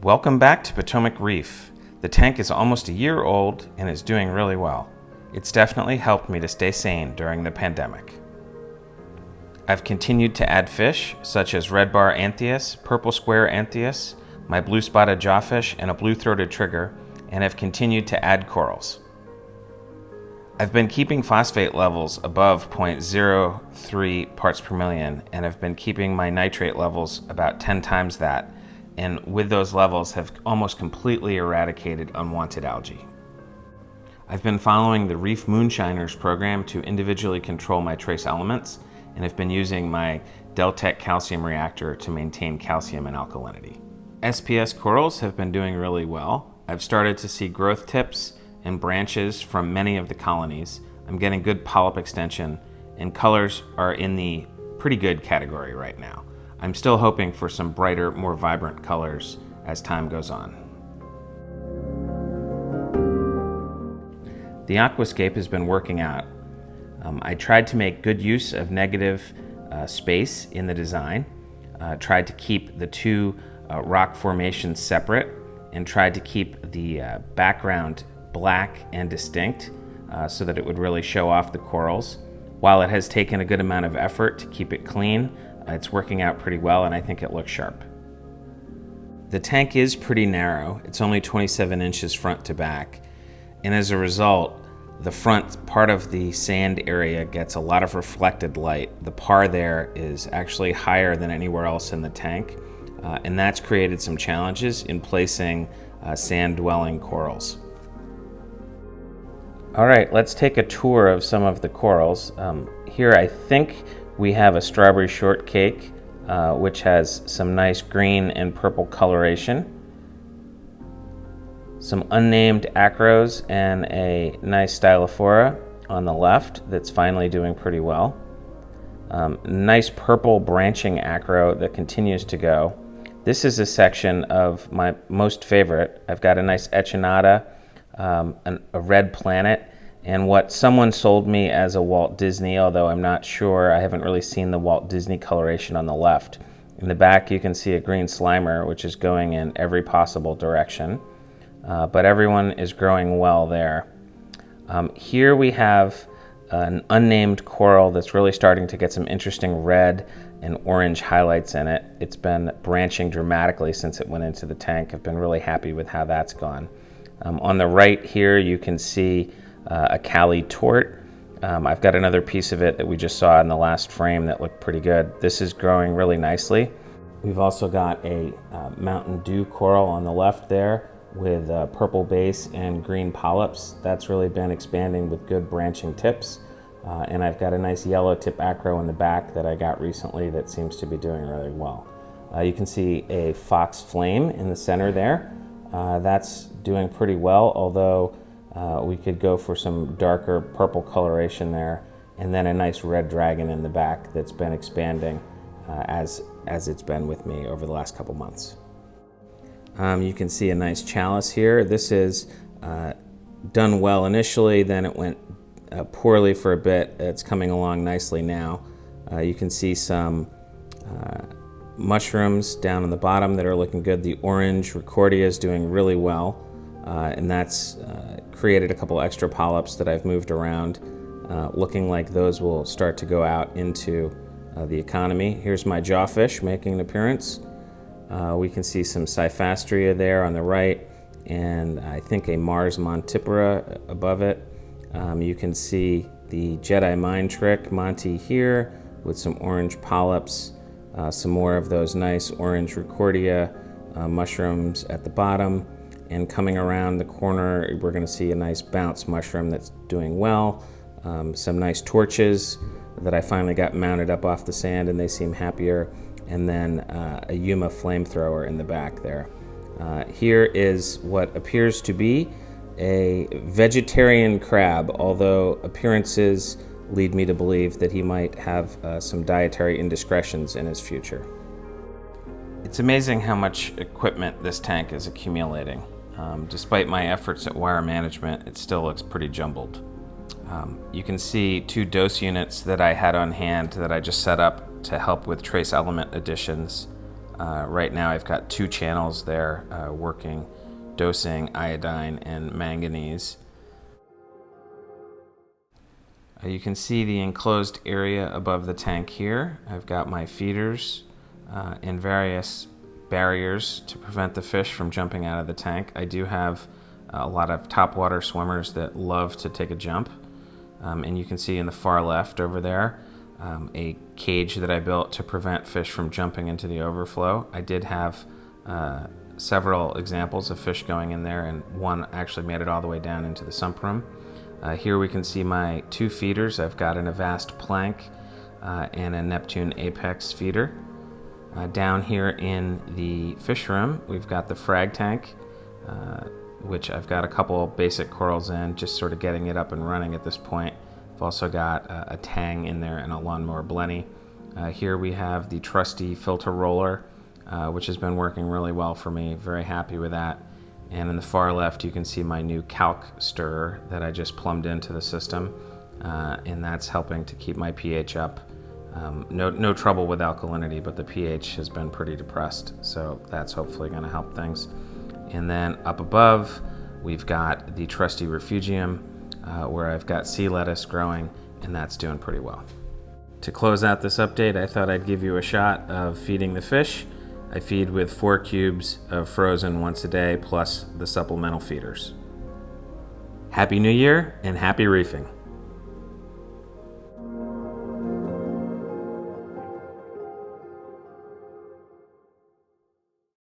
Welcome back to Potomac Reef. The tank is almost a year old and is doing really well. It's definitely helped me to stay sane during the pandemic. I've continued to add fish, such as red bar anthias, purple square anthias, my blue spotted jawfish, and a blue-throated trigger, and have continued to add corals. I've been keeping phosphate levels above 0.03 parts per million, and have been keeping my nitrate levels about 10 times that, and with those levels have almost completely eradicated unwanted algae. I've been following the Reef Moonshiners program to individually control my trace elements, and have been using my Deltec calcium reactor to maintain calcium and alkalinity. SPS corals have been doing really well. I've started to see growth tips and branches from many of the colonies. I'm getting good polyp extension, and colors are in the pretty good category right now. I'm still hoping for some brighter, more vibrant colors as time goes on. The aquascape has been working out. I tried to make good use of negative space in the design, tried to keep the two rock formations separate, and tried to keep the background black and distinct so that it would really show off the corals. While it has taken a good amount of effort to keep it clean, it's working out pretty well, and I think it looks sharp. The tank is pretty narrow. It's only 27 inches front to back, and as a result, the front part of the sand area gets a lot of reflected light. The PAR there is actually higher than anywhere else in the tank, and that's created some challenges in placing sand-dwelling corals. All right, let's take a tour of some of the corals. Here I think we have a strawberry shortcake, which has some nice green and purple coloration. Some unnamed acros and a nice stylophora on the left that's finally doing pretty well. Nice purple branching acro that continues to go. This is a section of my most favorite. I've got a nice echinata, a red planet, and what someone sold me as a Walt Disney, although I'm not sure, I haven't really seen the Walt Disney coloration on the left. In the back you can see a green slimer, which is going in every possible direction, but everyone is growing well there. Here we have an unnamed coral that's really starting to get some interesting red and orange highlights in it. It's been branching dramatically since it went into the tank. I've been really happy with how that's gone. On the right here you can see a Cali tort. I've got another piece of it that we just saw in the last frame that looked pretty good. This is growing really nicely. We've also got a Mountain Dew coral on the left there with purple base and green polyps. That's really been expanding with good branching tips. And I've got a nice yellow tip acro in the back that I got recently that seems to be doing really well. You can see a fox flame in the center there. That's doing pretty well, although we could go for some darker purple coloration there, and then a nice red dragon in the back that's been expanding as it's been with me over the last couple months. You can see a nice chalice here. This is done well initially, then it went poorly for a bit. It's coming along nicely now. You can see some mushrooms down on the bottom that are looking good. The orange Recordia is doing really well, and that's created a couple extra polyps that I've moved around, looking like those will start to go out into the economy. Here's my jawfish making an appearance. We can see some Cyphastria there on the right, and I think a Mars montipora above it. You can see the Jedi Mind Trick Monty here with some orange polyps, some more of those nice orange Recordia mushrooms at the bottom, and coming around the corner we're going to see a nice bounce mushroom that's doing well, some nice torches that I finally got mounted up off the sand and they seem happier, and then a Yuma flamethrower in the back there. Here is what appears to be a vegetarian crab, although appearances lead me to believe that he might have some dietary indiscretions in his future. It's amazing how much equipment this tank is accumulating. Despite my efforts at wire management, it still looks pretty jumbled. You can see 2 dose units that I had on hand that I just set up to help with trace element additions. Right now I've got 2 channels there working, dosing iodine and manganese. You can see the enclosed area above the tank here. I've got my feeders and various barriers to prevent the fish from jumping out of the tank. I do have a lot of topwater swimmers that love to take a jump. And you can see in the far left over there a cage that I built to prevent fish from jumping into the overflow. I did have several examples of fish going in there, and one actually made it all the way down into the sump room. Here we can see my 2 feeders. I've got an Avast plank and a Neptune Apex feeder. Down here in the fish room, we've got the frag tank, which I've got a couple basic corals in, just sort of getting it up and running at this point. I've also got a tang in there and a lawnmower blenny. Here we have the trusty filter roller, which has been working really well for me. Very happy with that. And in the far left, you can see my new calc stirrer that I just plumbed into the system, and that's helping to keep my pH up. No trouble with alkalinity, but the pH has been pretty depressed, so that's hopefully going to help things. And then up above, we've got the trusty refugium, where I've got sea lettuce growing, and that's doing pretty well. To close out this update, I thought I'd give you a shot of feeding the fish. I feed with 4 cubes of frozen once a day, plus the supplemental feeders. Happy New Year and happy reefing.